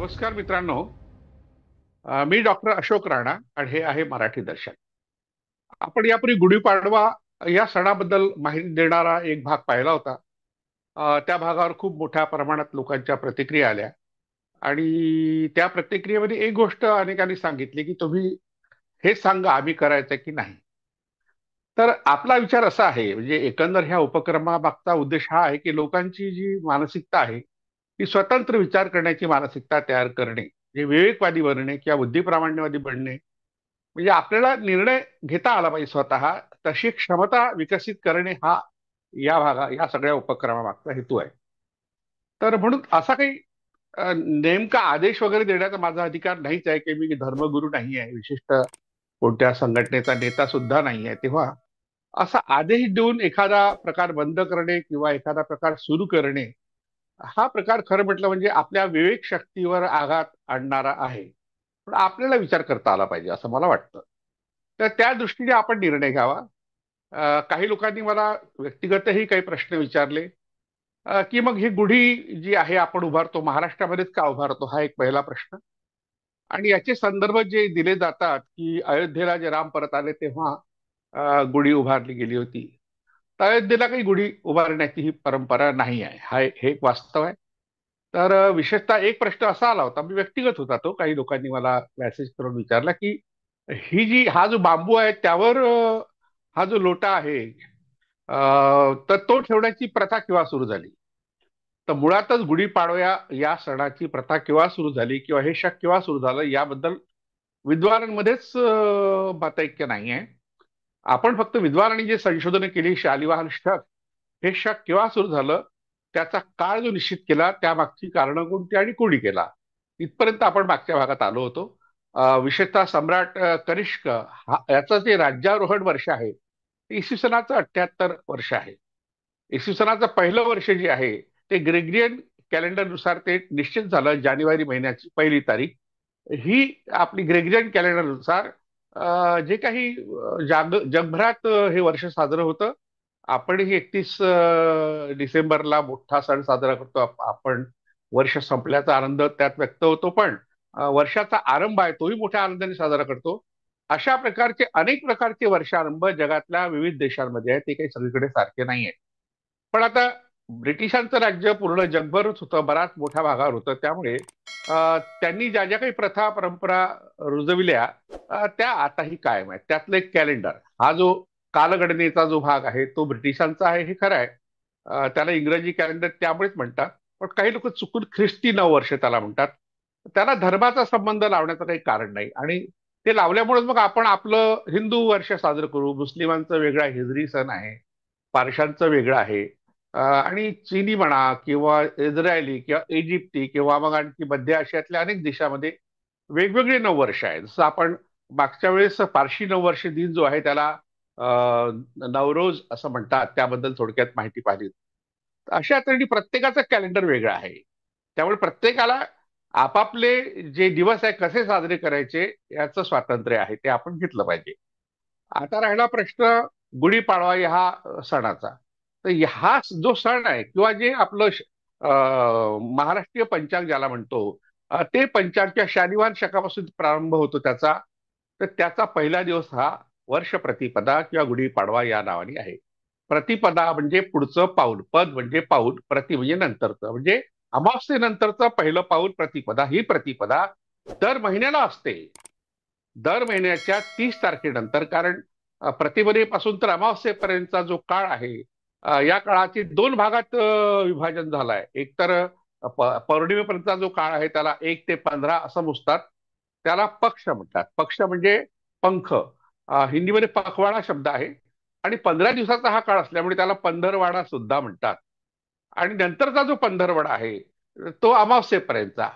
नमस्कार मित्रांनो. मी डॉक्टर अशोक राणा आणि हे आहे मराठी दर्शन. आपण यापूर्वी गुढीपाडवा या सणाबद्दल माहिती देणारा एक भाग पाहिला होता. त्या भागावर खूप मोठ्या प्रमाणात लोकांच्या प्रतिक्रिया आल्या आणि त्या प्रतिक्रियेमध्ये एक गोष्ट अनेकांनी सांगितली की तुम्ही हे सांगा आम्ही करायचं की नाही. तर आपला विचार असा आहे, म्हणजे एकंदर ह्या उपक्रमामागचा उद्देश हा आहे की लोकांची जी मानसिकता आहे ती स्वतंत्र विचार करण्याची मानसिकता तयार करणे, म्हणजे विवेकवादी बनणे किंवा बुद्धिप्रामाण्यवादी बनणे, म्हणजे आपल्याला निर्णय घेता आला पाहिजे स्वतः, तशी क्षमता विकसित करणे हा या सगळ्या उपक्रमामागचा हेतू आहे. तर म्हणून असा काही नेमका आदेश वगैरे देण्याचा माझा अधिकार नाहीच आहे की मी धर्मगुरू नाही आहे, विशिष्ट कोणत्या संघटनेचा नेता सुद्धा नाही आहे. तेव्हा असा आदेश देऊन एखादा प्रकार बंद करणे किंवा एखादा प्रकार सुरू करणे हा प्रकार खरं म्हटलं म्हणजे आपल्या विवेक शक्तीवर आघात आणणारा आहे. पण आपल्याला विचार करता आला पाहिजे असं मला वाटतं. तर त्या दृष्टीने आपण निर्णय घ्यावा. काही लोकांनी मला व्यक्तिगतही काही प्रश्न विचारले, की मग ही गुढी जी आहे आपण उभारतो महाराष्ट्रामध्येच का उभारतो, हा एक पहिला प्रश्न. आणि याचे संदर्भ जे दिले जातात की अयोध्येला जे राम परत आले तेव्हा गुढी उभारली गेली होती. तर अयोध्येला काही गुढी उभारण्याची ही परंपरा नाही आहे, हे एक वास्तव आहे. तर विशेषतः एक प्रश्न असा आला होता, मी व्यक्तिगत होता तो, काही लोकांनी मला मेसेज करून विचारला की हा जो बांबू आहे त्यावर हा जो लोटा आहे तर तो ठेवण्याची प्रथा केव्हा सुरू झाली. तर मुळातच गुढीपाडव्या या सणाची प्रथा केव्हा सुरू झाली किंवा हे शक केव्हा सुरू झालं याबद्दल विद्वानांमध्येच मतैक्य नाही आहे. आपण फक्त विद्वानांनी जे संशोधन केली शालिवाहन शक, हे शक केव्हा सुरू झालं, त्याचा काळ जो निश्चित केला, त्या मागची कारणं कोणती आणि कोणी केला, इथपर्यंत आपण मागच्या भागात आलो होतो. विशेषतः सम्राट कनिष्क याचं जे राज्यारोहण वर्ष आहे ते इसवी सनाचं 78 वर्ष आहे. इसवी सनाचं पहिलं वर्ष जे आहे ते ग्रेगरियन कॅलेंडरनुसार ते निश्चित झालं, जानेवारी महिन्याची पहिली तारीख ही आपली ग्रेगरियन कॅलेंडरनुसार. जे काही जगभरात हे वर्ष साजरं होतं. आपणही 31 डिसेंबरला मोठा सण साजरा करतो. आपण वर्ष संपल्याचा आनंद त्यात व्यक्त होतो, पण वर्षाचा आरंभ आहे तोही मोठ्या आनंदाने साजरा करतो. अशा प्रकारचे अनेक प्रकारचे वर्षारंभ जगातल्या विविध देशांमध्ये आहेत, ते काही सगळीकडे सारखे नाही आहेत. पण आता ब्रिटिशांचं राज्य पूर्ण जगभरच होतं, बराच मोठ्या भागावर होतं, त्यामुळे त्यांनी ज्या ज्या काही प्रथा परंपरा रुजविल्या त्या आताही कायम आहेत. त्यातलं एक कॅलेंडर, हा जो कालगणनेचा जो भाग आहे तो ब्रिटिशांचा आहे हे खरं आहे. त्याला इंग्रजी कॅलेंडर त्यामुळेच म्हणतात. पण काही लोक चुकून ख्रिस्ती नववर्ष त्याला म्हणतात. त्याला धर्माचा संबंध लावण्याचं काही कारण नाही आणि ते लावल्यामुळेच मग आपण आपलं हिंदू वर्ष साजरं करू. मुस्लिमांचं वेगळा हिजरी सण आहे, पारशांचं वेगळं आहे, आणि चीनी म्हणा किंवा इस्रायली किंवा इजिप्ती किंवा मग आणखी मध्य आशियातल्या अनेक देशामध्ये वेगवेगळे नववर्ष आहेत. जसं आपण मागच्या वेळेस पारशी नववर्ष दिन जो आहे त्याला नवरोज असं म्हणतात, त्याबद्दल थोडक्यात माहिती पाहिली. अशा तऱ्हेने प्रत्येकाचं कॅलेंडर वेगळं आहे. त्यामुळे प्रत्येकाला आपापले जे दिवस आहे कसे साजरे करायचे याचं स्वातंत्र्य आहे, ते आपण घेतलं पाहिजे. आता राहिला प्रश्न गुढीपाडवा ह्या सणाचा. तर हा जो सण आहे किंवा जे आपलं महाराष्ट्रीय पंचांग ज्याला म्हणतो, ते पंचांगच्या शालिवाहन शकापासून प्रारंभ होतो त्याचा. तर त्याचा पहिला दिवस हा वर्ष प्रतिपदा किंवा गुढीपाडवा या नावाने आहे. प्रतिपदा म्हणजे पुढचं पाऊल, पद म्हणजे पाऊल, प्रति म्हणजे नंतरचं, म्हणजे अमावस्येनंतरचं पहिलं पाऊल प्रतिपदा. ही प्रतिपदा दर महिन्याला असते, दर महिन्याच्या 30 तारखेनंतर. कारण प्रतिपदेपासून तर अमावस्येपर्यंतचा जो काळ आहे, या काळाचे दोन भागात विभाजन झालंय. एक तर पौर्णिमेपर्यंतचा जो काळ आहे त्याला 1 ते 15 असं मोजतात, त्याला पक्ष म्हणतात. पक्ष म्हणजे पंख, हिंदीमध्ये पखवाडा शब्द आहे. आणि 15 दिवसाचा हा काळ असल्यामुळे त्याला पंधरवाडा सुद्धा म्हणतात. आणि नंतरचा जो पंधरवडा आहे तो अमावस्येपर्यंतचा.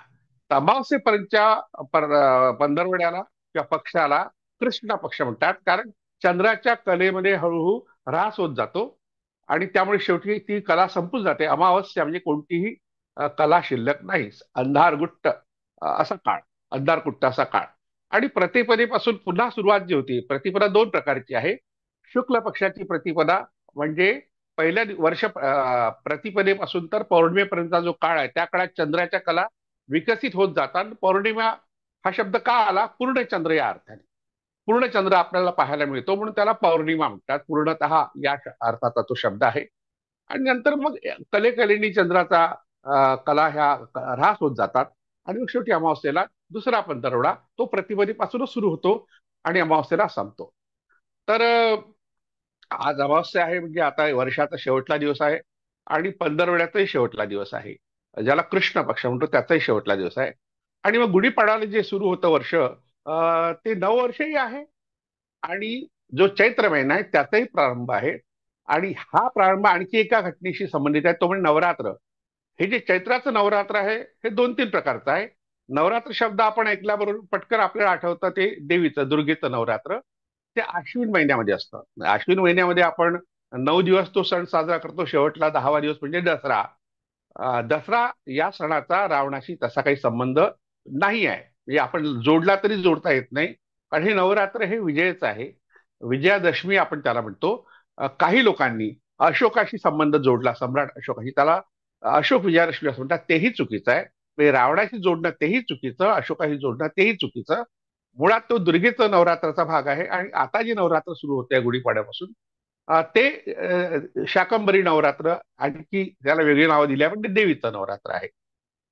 तर अमावस्येपर्यंतच्या पंधरवड्याला किंवा पक्षाला कृष्ण पक्ष म्हणतात, कारण चंद्राच्या कलेमध्ये हळूहळू ऱ्हास होत जातो आणि त्यामुळे शेवटी ती कला संपून जाते. अमावस्या म्हणजे कोणतीही कला शिल्लक नाही, अंधारगुट्ट असा काळ, अंधारकुट्ट असा काळ. आणि प्रतिपदेपासून पुन्हा सुरुवात जी होती, प्रतिपदा दोन प्रकारची आहे. शुक्ल पक्षाची प्रतिपदा म्हणजे पहिल्या वर्ष प्रतिपदेपासून तर पौर्णिमेपर्यंतचा जो काळ आहे त्या काळात चंद्राच्या कला विकसित होत जातात. पौर्णिमा हा शब्द का आला? पूर्णचंद्र या अर्थाने. पूर्णचंद्र आपल्याला पाहायला मिळतो म्हणून त्याला पौर्णिमा म्हणतात. पूर्णतः या अर्थाचा तो शब्द आहे. आणि नंतर मग कलेकलेनी चंद्राचा कला ह्या ऱ्हास होत जातात. आणि मग शेवटी अमावस्येला दुसरा पंधरवडा तो प्रतिपदेपासूनच सुरू होतो आणि अमावस्येला संपतो. तर आज अमावस्या आहे म्हणजे आता वर्षाचा शेवटला दिवस आहे आणि पंधरवड्याचाही शेवटला दिवस आहे. ज्याला कृष्ण पक्ष म्हणतो त्याचाही शेवटला दिवस आहे. आणि मग गुढीपाडवाला जे सुरू होतं वर्ष ते नववर्षही आहे. आणि जो चैत्र महिना आहे त्याचाही प्रारंभ आहे. आणि हा प्रारंभ आणखी एका घटनेशी संबंधित आहे, तो म्हणजे नवरात्र. हे जे चैत्राचं नवरात्र आहे हे 2-3 प्रकारचं आहे. नवरात्र शब्द आपण ऐकल्याबरोबर पटकन आपल्याला आठवतं ते देवीचं, दुर्गेचं नवरात्र. ते अश्विन महिन्यामध्ये असतं. अश्विन महिन्यामध्ये आपण 9 दिवस तो सण साजरा करतो. शेवटला 10वा दिवस म्हणजे दसरा. दसरा या सणाचा रावणाशी तसा काही संबंध नाही आहे. म्हणजे आपण जोडला तरी जोडता येत नाही. कारण हे नवरात्र हे विजयाचं आहे. विजयादशमी आपण त्याला म्हणतो. काही लोकांनी अशोकाशी संबंध जोडला, सम्राट अशोकाशी, त्याला अशोक विजयादशमी असं म्हणतात, तेही चुकीचं आहे. म्हणजे रावणाशी जोडणं तेही चुकीचं, अशोकाशी जोडणं तेही चुकीचं. मुळात तो दुर्गेचं नवरात्राचा भाग आहे. आणि आता जे नवरात्र सुरू होते गुढीपाड्यापासून ते शाकंभरी नवरात्र, आणखी त्याला वेगळी नावं दिली आहे, पण ते देवीचं नवरात्र आहे.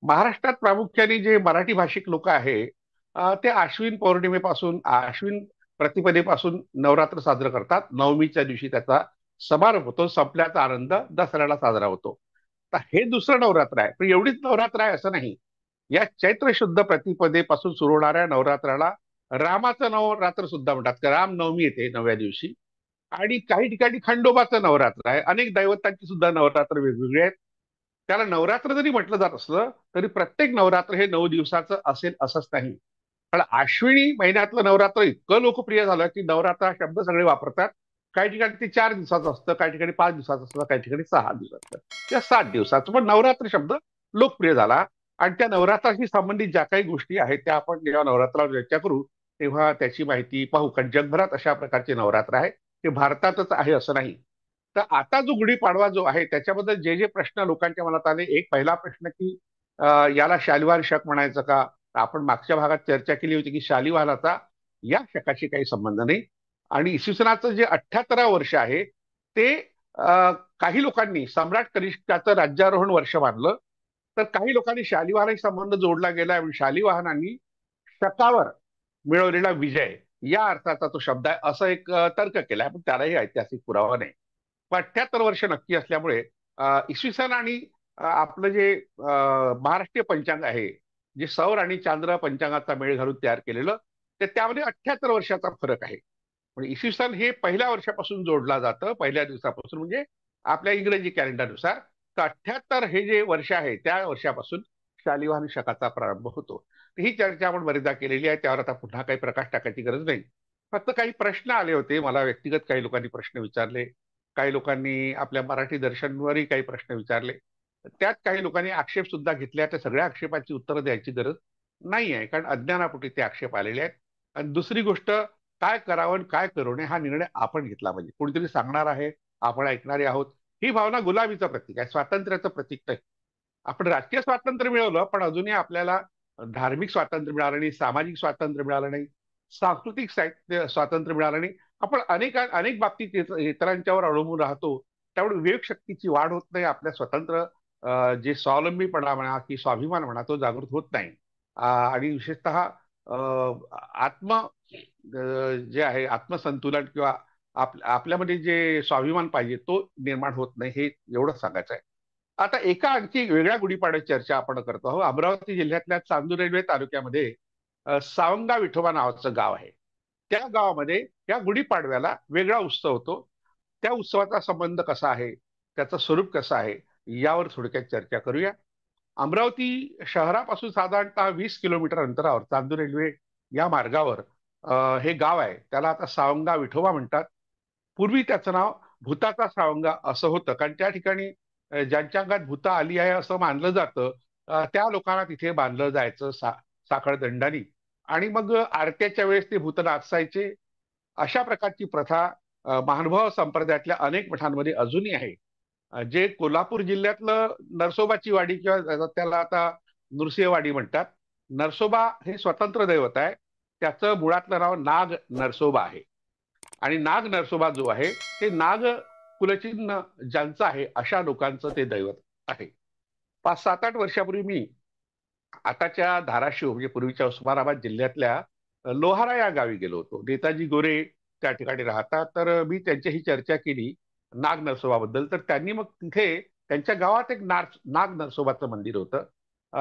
महाराष्ट्रात प्रामुख्याने जे मराठी भाषिक लोक आहे ते अश्विन पौर्णिमेपासून, अश्विन प्रतिपदेपासून नवरात्र साजरं करतात. नवमीच्या दिवशी त्याचा समारोप होतो. संपल्याचा आनंद दसऱ्याला साजरा होतो. तर हे दुसरं नवरात्र आहे. पण एवढीच नवरात्र आहे असं नाही. या चैत्र शुद्ध प्रतिपदेपासून सुरू होणाऱ्या नवरात्राला रामाचं नवरात्र सुद्धा म्हणतात. रामनवमी येते 9व्या दिवशी. आणि काही ठिकाणी खंडोबाचं नवरात्र आहे. अनेक दैवतांची सुद्धा नवरात्र वेगवेगळी आहेत. त्याला नवरात्र जरी म्हटलं जात असलं तरी प्रत्येक नवरात्र हे 9 दिवसाचं असेल असंच नाही. पण अश्विनी महिन्यातलं नवरात्र इतकं लोकप्रिय झालं की नवरात्र हा शब्द सगळे वापरतात. काही ठिकाणी ते 4 दिवसाचं असतं, काही ठिकाणी 5 दिवसाचं असतं, काही ठिकाणी 6 दिवसाचं किंवा 7 दिवसाचं. पण नवरात्र शब्द लोकप्रिय झाला. आणि त्या नवरात्राशी संबंधित ज्या काही गोष्टी आहेत त्या आपण जेव्हा नवरात्रावर चर्चा करू तेव्हा त्याची माहिती पाहू. कारण जगभरात अशा प्रकारचे नवरात्र आहे. ते भारतातच आहे असं नाही. तर आता जो गुढीपाडवा जो आहे त्याच्याबद्दल जे जे प्रश्न लोकांच्या मनात आले, एक पहिला प्रश्न की याला शालिवाहन शक म्हणायचं का? आपण मागच्या भागात चर्चा केली होती की शालिवाहनाचा या शकाशी काही संबंध नाही. आणि इसवी सनाचं जे 78वं वर्ष आहे ते काही लोकांनी सम्राट कनिष्काचं राज्यारोहण वर्ष मानलं. तर काही लोकांनी शालिवाहनाशी संबंध जोडला गेला. शालिवाहनांनी शकावर मिळवलेला विजय या अर्थाचा तो शब्द आहे असं एक तर्क केलाय. पण त्यालाही ऐतिहासिक पुरावा नाही. पण 78 वर्ष नक्की असल्यामुळे इसवी सन आणि आपलं जे महाराष्ट्रीय पंचांग आहे, जे सौर आणि चांद्र पंचांगाचा मेळ घालून तयार केलेलं, तर त्यामध्ये 78 वर्षाचा फरक आहे. म्हणजे इसवी सन हे पहिल्या वर्षापासून जोडला जातं, पहिल्या दिवसापासून, म्हणजे आपल्या इंग्रजी कॅलेंडरनुसार. तर 78 हे जे वर्ष आहे त्या वर्षापासून शालिवाहन शकाचा प्रारंभ होतो. तर ही चर्चा आपण बरेचदा केलेली आहे, त्यावर आता पुन्हा काही प्रकाश टाकायची गरज नाही. फक्त काही प्रश्न आले होते मला व्यक्तिगत, काही लोकांनी प्रश्न विचारले, काही लोकांनी आपल्या मराठी दर्शनवरही काही प्रश्न विचारले. त्यात काही लोकांनी आक्षेप सुद्धा घेतल्या. त्या सगळ्या आक्षेपाची उत्तरं द्यायची गरज नाही आहे, कारण अज्ञानापोटी ते आक्षेप आलेले आहेत. आणि दुसरी गोष्ट, काय करावं आणि काय करू नये हा निर्णय आपण घेतला पाहिजे. कोणीतरी सांगणार आहे, आपण ऐकणारे आहोत. ही भावना गुलामीचं प्रतीक आहे, स्वातंत्र्याचं प्रतीक नाही. आपण राजकीय स्वातंत्र्य मिळवलं पण अजूनही आपल्याला धार्मिक स्वातंत्र्य मिळालं नाही, सामाजिक स्वातंत्र्य मिळालं नाही, सांस्कृतिक साहित्य स्वातंत्र्य मिळालं नाही. आपण अनेक अनेक बाबतीत इतरांच्यावर अवलंबून राहतो. त्यामुळे विवेक शक्तीची वाढ होत नाही. आपल्या स्वतंत्र जे स्वावलंबीपणा म्हणा की स्वाभिमान म्हणा तो जागृत होत नाही. आणि विशेषतः आत्म जे आहे आत्मसंतुलन किंवा आपल्यामध्ये जे स्वाभिमान पाहिजे तो निर्माण होत नाही, हे एवढं सांगायचं आहे. आता एका आणखी वेगळ्या गुढीपाडव्याची चर्चा आपण करतो आहोत. अमरावती जिल्ह्यातल्या चांदूर रेल्वे तालुक्यामध्ये सावंगा विठोबा नावाचं गाव आहे. त्या गावामध्ये या गुढीपाडव्याला वेगळा उत्सव होतो. त्या उत्सवाचा संबंध कसा आहे, त्याचं स्वरूप कसं आहे, यावर थोडक्यात चर्चा करूया. अमरावती शहरापासून साधारणतः 20 किलोमीटर अंतरावर चांदूर रेल्वे या मार्गावर हे गाव आहे. त्याला आता सावंगा विठोबा म्हणतात. पूर्वी त्याचं नाव भूताचा सावंगा असं होतं, कारण त्या ठिकाणी ज्यांच्या अंगात भूता आली आहे असं मानलं जातं त्या लोकांना तिथे बांधलं जायचं साखळदंडानी. आणि मग आरत्याच्या वेळेस ते भूत नाचायचे. अशा प्रकारची प्रथा महानुभाव संप्रदायातल्या अनेक मठांमध्ये अजूनही आहे. जे कोल्हापूर जिल्ह्यातलं नरसोबाची वाडी किंवा त्याला आता नृसिंहवाडी म्हणतात. नरसोबा हे स्वतंत्र दैवत आहे. त्याचं मुळातलं नाव नाग नरसोबा आहे. आणि नाग नरसोबा जो आहे ते नाग कुलचिन्ह ज्यांचं आहे अशा लोकांचं ते दैवत आहे. 5-7-8 वर्षापूर्वी मी आताच्या धाराशिव म्हणजे पूर्वीच्या उस्मानाबाद जिल्ह्यातल्या लोहारा या गावी गेलो होतो. नेताजी गोरे त्या ठिकाणी राहतात. तर मी त्यांच्याशी चर्चा केली नाग नरसोबाबद्दल. तर त्यांनी मग तिथे त्यांच्या गावात एक नाग नरसोबाचं मंदिर होतं.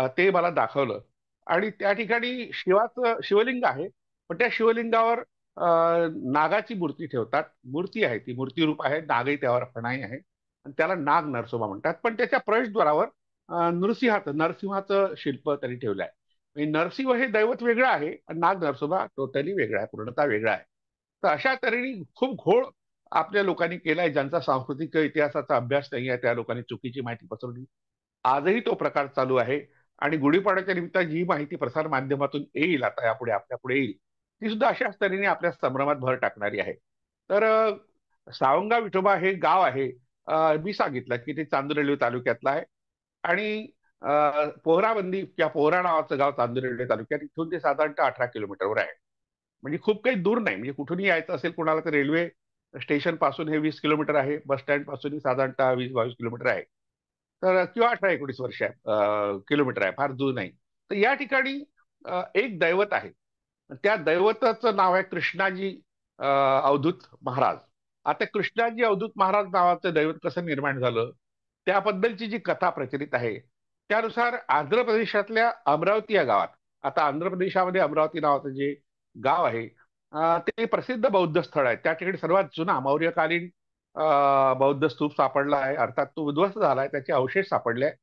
ते मला दाखवलं आणि त्या ठिकाणी शिवलिंग आहे. पण त्या शिवलिंगावर नागाची मूर्ती ठेवतात. मूर्ती आहे, ती मूर्ती रूप आहे, नागही त्यावर फणाई आहे आणि त्याला नाग नरसोबा म्हणतात. पण त्याच्या प्रवेशद्वारावर नरसिंहाचं शिल्प त्यांनी ठेवलं आहे. म्हणजे नरसिंह हे दैवत वेगळं आहे आणि नाग नरसोबा टोटली वेगळा आहे, पूर्णतः वेगळा आहे. तर अशा तऱ्हेने खूप घोळ आपल्या लोकांनी केलाय. ज्यांचा सांस्कृतिक इतिहासाचा अभ्यास नाही आहे त्या लोकांनी चुकीची माहिती पसरवली. आजही तो प्रकार चालू आहे आणि गुढीपाडव्याच्या निमित्तानं जी माहिती प्रसार माध्यमातून येईल, आता यापुढे आपल्या पुढे येईल, ती सुद्धा अशाच तऱ्हेने आपल्या संभ्रमात भर टाकणारी आहे. तर सावंगा विठोबा हे गाव आहे. मी सांगितलं की ते चांदूर रेल्वे तालुक्यातलं आहे आणि पोहराबंदी किंवा पोहरा नावाचं गाव चांदूर रेल्वे तालुक्यात, इथून ते साधारणतः 18 किलोमीटरवर आहे. म्हणजे खूप काही दूर नाही. म्हणजे कुठूनही यायचं असेल कोणाला तर रेल्वे स्टेशन पासून हे 20 किलोमीटर आहे. बस स्टँड पासून साधारणतः 20-22 किलोमीटर आहे. तर किंवा 18-19 वर्ष किलोमीटर आहे, फार दूर नाही. तर या ठिकाणी एक दैवत आहे. त्या दैवताचं नाव आहे कृष्णाजी अवधूत महाराज. आता कृष्णाजी अवधूत महाराज नावाचं दैवत कसं निर्माण झालं त्याबद्दलची जी कथा प्रचलित आहे, त्यानुसार आंध्र प्रदेशातल्या अमरावती या गावात, आता आंध्र प्रदेशामध्ये अमरावती नावाचं जे गाव आहे, ते प्रसिद्ध बौद्ध स्थळ आहे. त्या ठिकाणी सर्वात जुना मौर्यकालीन बौद्ध स्तूप सापडला आहे. अर्थात तो उद्ध्वस्त झालाय, त्याचे अवशेष सापडले आहे.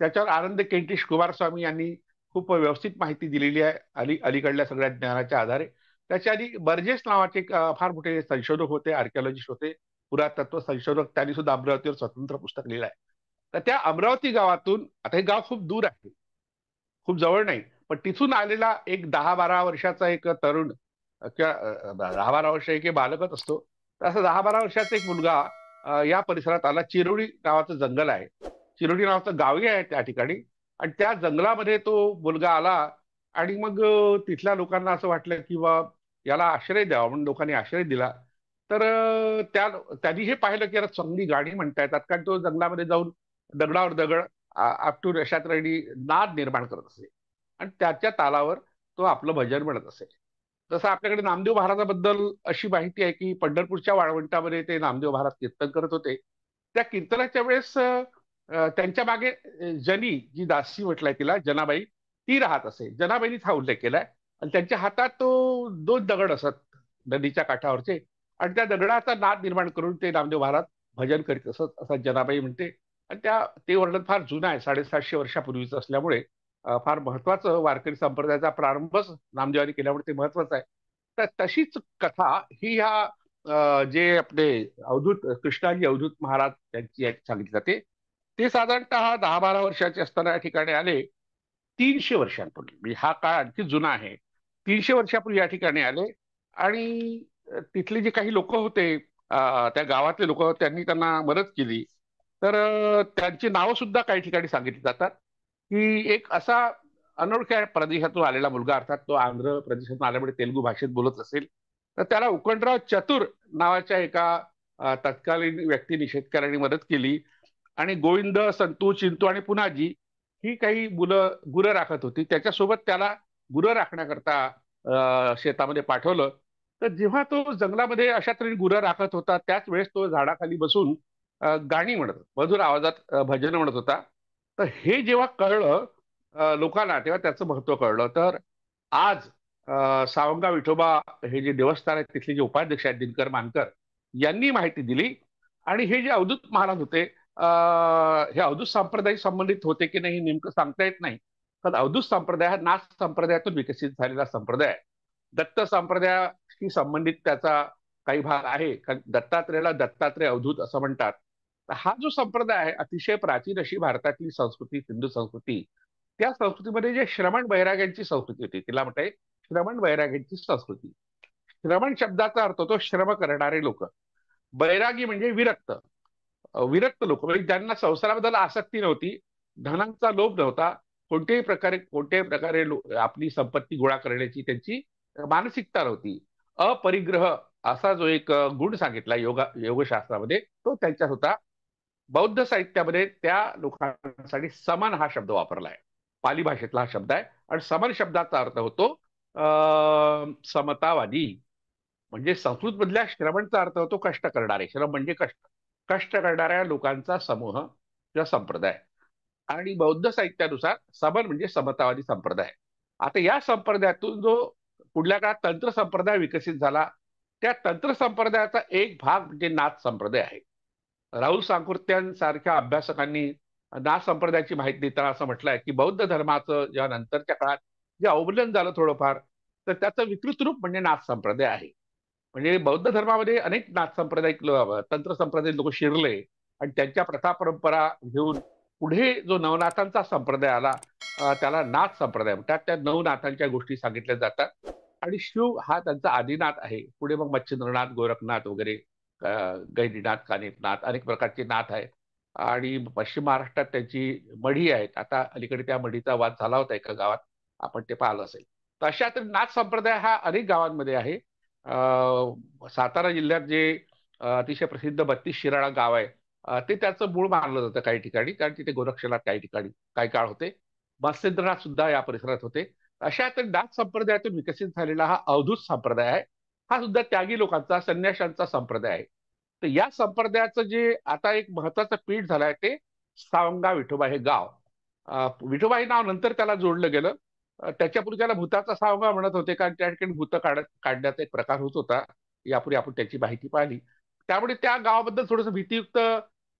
त्याच्यावर आनंद केंटिश कुमारस्वामी यांनी खूप व्यवस्थित माहिती दिलेली आहे अलीकडल्या सगळ्या ज्ञानाच्या आधारे. त्याच्या आधी बर्जेस नावाचे एक, फार मोठे संशोधक होते, आर्किओलॉजिस्ट होते, पुरातत्व संशोधक. त्यांनी सुद्धा अमरावतीवर स्वतंत्र पुस्तक लिहिलं आहे. तर त्या अमरावती गावातून, आता हे गाव खूप दूर आहे, खूप जवळ नाही, पण तिथून आलेला एक 10-12 वर्षाचा एक तरुण किंवा 10-12 वर्ष एक बालकच असतो. तर असं 10-12 वर्षाचा एक मुलगा या परिसरात आला. चिरोडी नावाचं जंगल आहे, चिरोडी नावाचं गावही आहे त्या ठिकाणी. आणि त्या जंगलामध्ये तो मुलगा आला आणि मग तिथल्या लोकांना असं वाटलं की बा याला आश्रय द्यावा, म्हणून लोकांनी आश्रय दिला. तर त्यांनी हे पाहिलं की याला चांगली गाणी म्हणता येतात, कारण तो जंगलामध्ये जाऊन दगडावर दगड आपटून अशा तऱ्हेने नाद निर्माण करत असे आणि त्याच्या तालावर तो आपलं भजन म्हणत असे. जसं आपल्याकडे नामदेव महाराजाबद्दल अशी माहिती आहे की पंढरपूरच्या वाळवंटामध्ये ते नामदेव महाराज कीर्तन करत होते. त्या कीर्तनाच्या वेळेस त्यांच्या मागे जनी, जी दासी म्हटलंय तिला, जनाबाई, ती राहत असे. जनाबाईनीच हा उल्लेख केलाय. आणि त्यांच्या हातात तो 2 दगड असत नदीच्या काठावरचे, आणि त्या दगडाचा नाद निर्माण करून ते नामदेव महाराज भजन करीत असत, असं जनाबाई म्हणते. आणि ते वर्णन फार जुनं आहे, 750 वर्षापूर्वीचं असल्यामुळे फार महत्वाचं, वारकरी संप्रदायाचा प्रारंभच नामदेवानी केल्यामुळे ते महत्वाचं आहे. तर तशीच कथा ही ह्या जे आपले कृष्णाजी अवधूत महाराज त्यांची सांगितली जाते. ते साधारणतः 10-12 वर्षाचे असताना या ठिकाणी आले. 300 वर्षांपूर्वी, म्हणजे हा काळ आणखी जुना आहे. 300 वर्षापूर्वी या ठिकाणी आले आणि तिथले जे काही लोक होते, त्या गावातले लोक, त्यांनी त्यांना मदत केली. तर त्यांची नावं सुद्धा काही ठिकाणी सांगितली जातात. की एक असा अनोळख्या प्रदेशातून आलेला मुलगा, अर्थात तो आंध्र प्रदेशातून आल्यामुळे तेलुगू भाषेत बोलत असेल, तर त्याला उकंडराव चतुर नावाच्या एका तत्कालीन व्यक्तीने, शेतकऱ्यांनी मदत केली. आणि गोविंद, संतू, चिंतू आणि पुनाजी ही काही मुलं गुरं राखत होती, त्याच्यासोबत त्याला गुरं राखण्याकरता शेतामध्ये पाठवलं. तर जेव्हा तो जंगलामध्ये अशा तऱ्हेने गुरं राखत होता, त्याच वेळेस तो झाडाखाली बसून गाणी म्हणत, मधुर आवाजात भजन म्हणत होता. तर हे जेव्हा कळलं लोकांना, तेव्हा त्याचं महत्व कळलं. तर आज सावंगा विठोबा हे जे देवस्थान आहे, तिथले जे उपाध्यक्ष आहेत दिनकर मानकर, यांनी माहिती दिली. आणि हे जे अवधूत महाराज होते, हे अवधूत संप्रदाय संबंधित होते की नाही नेमकं सांगता येत नाही. पण अवधूत संप्रदाय हा नाथ संप्रदायातून विकसित झालेला संप्रदाय आहे. दत्त संप्रदायाशी संबंधित त्याचा काही भाग आहे, कारण दत्तात्रेयाला दत्तात्रेय अवधूत असं म्हणतात. तर हा जो संप्रदाय आहे, अतिशय प्राचीन अशी भारतातली संस्कृती, हिंदू संस्कृती, त्या संस्कृतीमध्ये जे श्रमण बैराग्यांची संस्कृती होती, तिला म्हणते श्रमण बैराग्यांची संस्कृती. श्रमण शब्दाचा अर्थ होतो श्रम करणारे लोक. बैरागी म्हणजे विरक्त. विरक्त लोक, म्हणजे ज्यांना संसाराबद्दल आसक्ती नव्हती, धनांचा लोभ नव्हता, कोणत्याही प्रकारे आपली संपत्ती गोळा करण्याची त्यांची मानसिकता नव्हती. अपरिग्रह असा जो एक गुण सांगितला योगशास्त्रामध्ये तो त्यांच्यात होता. बौद्ध साहित्यामध्ये त्या लोकांसाठी समन हा शब्द वापरला आहे. पाली भाषेतला हा शब्द आहे आणि समन शब्दाचा अर्थ होतो समतावादी. म्हणजे संस्कृत मधल्या श्रमणचा अर्थ होतो कष्ट करणारे. श्रम म्हणजे कष्ट. कष्ट करणाऱ्या लोकांचा समूह किंवा संप्रदाय. आणि बौद्ध साहित्यानुसार समन म्हणजे समतावादी संप्रदाय. आता या संप्रदायातून जो पुढल्या काळात तंत्र संप्रदाय विकसित झाला, त्या तंत्र संप्रदायाचा एक भाग म्हणजे नाथ संप्रदाय आहे. राहुल सांकृत्यांसारख्या अभ्यासकांनी नाथ संप्रदायाची माहिती देताना असं म्हटलंय की बौद्ध धर्माचं जेव्हा नंतरच्या काळात जे अवमूल्यन झालं थोडंफार, तर त्याचं विकृत रूप म्हणजे नाथ संप्रदाय आहे. म्हणजे बौद्ध धर्मामध्ये अनेक नाथ सांप्रदायिक तंत्र संप्रदायिक लोक शिरले आणि त्यांच्या प्रथा परंपरा घेऊन पुढे जो नवनाथांचा संप्रदाय आला, त्याला नाथ संप्रदाय म्हणतात. त्या नवनाथांच्या गोष्टी सांगितल्या जातात आणि शिव हा त्यांचा आदिनाथ आहे. पुढे मग मच्छिंद्रनाथ, गोरखनाथ वगैरे, गैरीनाथ, कानिफनाथ अनेक प्रकारचे नाथ आहेत. आणि पश्चिम महाराष्ट्रात त्यांची मढी आहेत. आता अलीकडे त्या मढीचा वाद झाला होता एका गावात, आपण ते पाहिलं असेल. तर अशा तरी नाथ संप्रदाय हा अनेक गावांमध्ये आहे. सातारा जिल्ह्यात जे अतिशय प्रसिद्ध 32 शिराळा गाव आहे, ते त्याचं मूळ मानलं जातं काही ठिकाणी, कारण तिथे गोरक्षनाथ काही ठिकाणी काही काळ होते. मत्स्येंद्रनाथ सुद्धा या परिसरात होते. अशा तर नाथ संप्रदायातून विकसित झालेला हा अवधूत संप्रदाय आहे. हा सुद्धा त्यागी लोकांचा, संन्याशांचा संप्रदाय आहे. तर या संप्रदायाचं जे आता एक महत्वाचं पीठ झालंय ते सावंगा विठोबा हे गाव. विठोबा हे नाव नंतर त्याला जोडलं गेलं. त्याच्यापूर्वी त्याला भूताचा सावंगा म्हणत होते, कारण त्या ठिकाणी भूत काढण्याचा एक प्रकार होत होता. यापूर्वी आपण त्याची माहिती पाहिली. त्यामुळे त्या गावाबद्दल थोडंसं भीतीयुक्त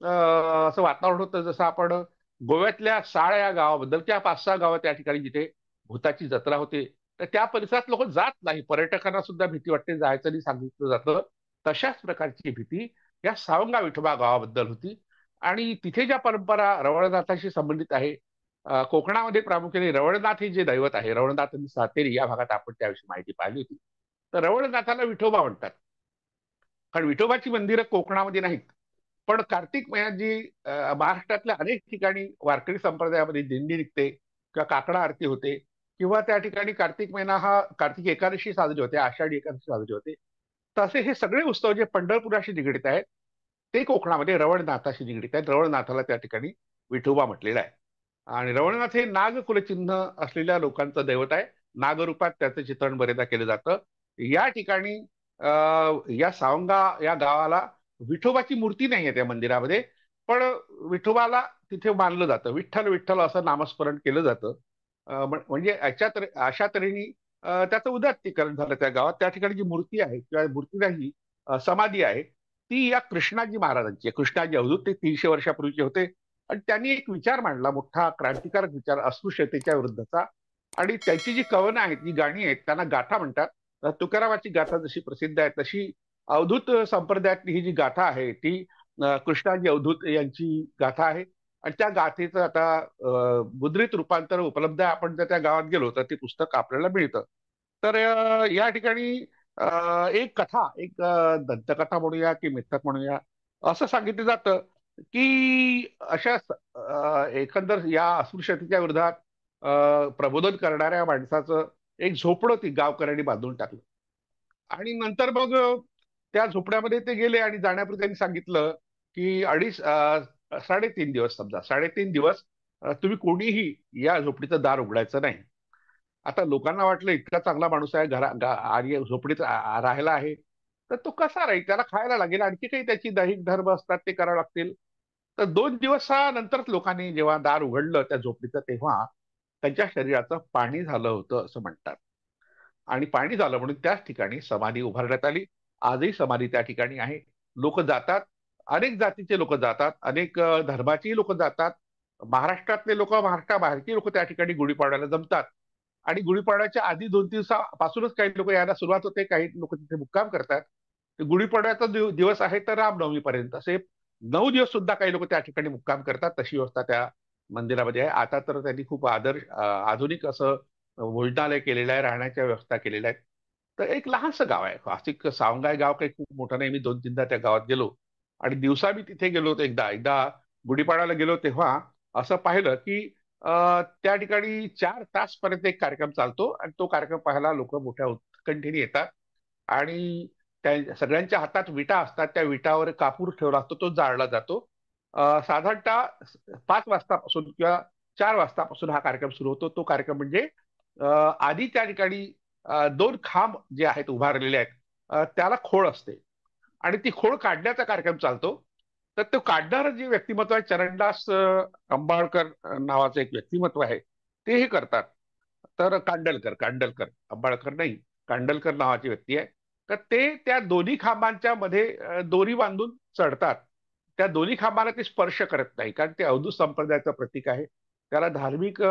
असं वातावरण होतं. जसं आपण गोव्यातल्या साळ या गावाबद्दल, त्या 5-6 गावं त्या ठिकाणी जिथे भूताची जत्रा होते, तर त्या परिसरात लोक जात नाही. पर्यटकांना सुद्धा भीती वाटते, जायचं नाही सांगितलं जातं. तशाच प्रकारची भीती या सावंगा विठोबा गावाबद्दल होती. आणि तिथे ज्या परंपरा रवळनाथाशी संबंधित आहे, कोकणामध्ये प्रामुख्याने रवळनाथ हे जे दैवत आहे, रवळनाथ आणि सातेरी या भागात आपण त्याविषयी माहिती पाहिली होती. तर रवळनाथाला विठोबा म्हणतात, कारण विठोबाची मंदिरं कोकणामध्ये नाहीत. पण कार्तिक महिन्यात जी महाराष्ट्रातल्या अनेक ठिकाणी वारकरी संप्रदायामध्ये दिंडी निघते किंवा काकडा आरती होते, किंवा त्या ठिकाणी कार्तिक महिना हा कार्तिक एकादशी साजरी होते, आषाढी एकादशी साजरी होते, तसे हे सगळे उत्सव जे पंढरपुराशी निगडीत आहेत ते कोकणामध्ये रवळनाथाशी निगडीत आहेत. रवळनाथाला त्या ठिकाणी विठोबा म्हटलेला आहे. आणि रवळनाथ हे नाग कुलचिन्ह असलेल्या लोकांचं दैवत आहे. नागरूपात त्याचं चित्रण बरेचदा केलं जातं. या ठिकाणी या सावंगा या गावाला विठोबाची मूर्ती नाही आहे त्या मंदिरामध्ये, पण विठोबाला तिथे मानलं जातं. विठ्ठल विठ्ठल असं नामस्मरण केलं जातं. म्हणजे अशा तऱ्हेने त्याचं उदात्तीकरण झालं त्या गावात. त्या ठिकाणी जी मूर्ती आहे किंवा मूर्ती नाही, समाधी आहे, ती या कृष्णाजी महाराजांची आहे. कृष्णाजी अवधूत ते 300 वर्षापूर्वीचे होते. आणि त्यांनी एक विचार मांडला, मोठा क्रांतिकारक विचार, अस्पृश्यतेच्या विरुद्धचा. आणि त्याची जी कवनं आहेत, जी गाणी आहेत, त्यांना गाथा म्हणतात. तुकारामाची गाथा जशी प्रसिद्ध आहे, तशी अवधूत संप्रदायातली ही जी गाथा आहे ती कृष्णाजी अवधूत यांची गाथा आहे. आणि त्या गाथेचं आता मुद्रित रूपांतर उपलब्ध आहे. आपण जर त्या गावात गेलो तर ते पुस्तक आपल्याला मिळतं. तर या ठिकाणी एक कथा, एक दंतकथा म्हणूया की मिथक म्हणूया, असं सांगितलं जातं की अशा एकंदर या अस्पृश्यतेच्या विरोधात प्रबोधन करणाऱ्या माणसाचं एक झोपडं ती गावकऱ्यांनी बांधून टाकलं. आणि नंतर मग त्या झोपड्यामध्ये ते गेले आणि जाण्यापूर्वी त्यांनी सांगितलं की 3.5 दिवस, समजा 3.5 दिवस तुम्ही कोणीही या झोपडीचं दार उघडायचं नाही. आता लोकांना वाटलं इतका चांगला माणूस आहे, आणि झोपडीत राहायला आहे, तर तो कसा राहील, त्याला खायला लागेल, आणखी काही त्याची दैहिक धर्म असतात ते करावे लागतील. तर 2 दिवसानंतरच लोकांनी जेव्हा दार उघडलं त्या झोपडीचं, तेव्हा त्यांच्या शरीराचं पाणी झालं होतं असं म्हणतात. आणि पाणी झालं म्हणून त्याच ठिकाणी समाधी उभारण्यात आली. आजही समाधी त्या ठिकाणी आहे. लोक जातात, अनेक जातीचे लोक जातात, अनेक धर्माचीही लोक जातात. महाराष्ट्रातले लोक, महाराष्ट्राबाहेरची लोक त्या ठिकाणी गुढीपाडव्याला जमतात. आणि गुढीपाडव्याच्या आधी 2 दिवसापासूनच काही लोक यायला सुरुवात होते, काही लोक तिथे मुक्काम करतात. गुढीपाडव्याचा दिवस आहे तर रामनवमीपर्यंत असे 9 दिवस सुद्धा काही लोक त्या ठिकाणी मुक्काम करतात. तशी व्यवस्था त्या मंदिरामध्ये आहे. आता तर त्यांनी खूप आधुनिक असं भोजनालय केलेलं आहे, राहण्याच्या व्यवस्था केलेल्या आहेत. तर एक लहानसं गाव आहे, नाशिक सावंगाई गाव काही खूप मोठं नाही. मी 2-3दा त्या गावात गेलो आणि दिवसा मी तिथे गेलो होतो. एकदा एकदा गुढीपाडव्याला गेलो तेव्हा असं पाहिलं की त्या ठिकाणी 4 तास पर्यंत एक कार्यक्रम चालतो आणि तो कार्यक्रम पाहायला लोक मोठ्या उत्कंठेने येतात. आणि त्या सगळ्यांच्या हातात विटा असतात, त्या विटावर कापूर ठेवला असतो, तो जाळला जातो. साधारणतः 5 वाजतापासून किंवा 4 वाजतापासून हा कार्यक्रम सुरू होतो. तो कार्यक्रम म्हणजे अ, आधी त्या ठिकाणी 2 खांब जे आहेत उभारलेले आहेत, त्याला खोळ असते आणि ती खोळ काढण्याचा कार्यक्रम चालतो. तर तो काढणारं जे व्यक्तिमत्व आहे, चरणदास अंबाळकर नावाचं एक व्यक्तिमत्व आहे, ते हे करतात. तर कांडलकर अंबाळकर नाही, कांडलकर नावाची व्यक्ती आहे. तर ते त्या दोन्ही खांबांच्या मध्ये दोरी बांधून चढतात. त्या दोन्ही खांबाला ते स्पर्श करत नाही, कारण ते अवधूत संप्रदायाचं प्रतीक आहे. त्याला धार्मिक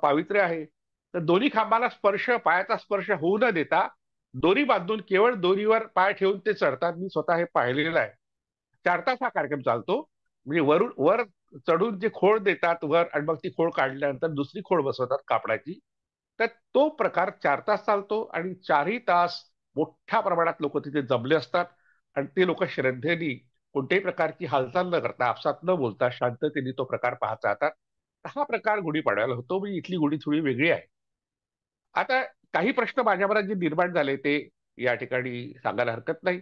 पावित्र्य आहे. तर दोन्ही खांबाला स्पर्श, पायाचा स्पर्श होऊ न देता दोरी बांधून केवळ दोरीवर पाय ठेवून ते चढतात. मी स्वतः हे पाहिलेलं आहे. 4 तास हा कार्यक्रम चालतो. म्हणजे वरून वर चढून जे खोळ देतात वर आणि मग ती खोळ काढल्यानंतर दुसरी खोळ बसवतात कापडाची. तर तो प्रकार 4 तास चालतो आणि 4ही तास मोठ्या प्रमाणात लोक तिथे जमले असतात आणि ते लोक श्रद्धेने कोणत्याही प्रकारची हालचाल न करता, आपसात न बोलता शांततेने तो प्रकार पाहत राहतात. हा प्रकार गुढीपाडव्याला होतो. म्हणजे इथली गुढी थोडी वेगळी आहे. आता काही प्रश्न माझ्या मनात जे निर्माण झाले ते या ठिकाणी सांगायला हरकत नाही.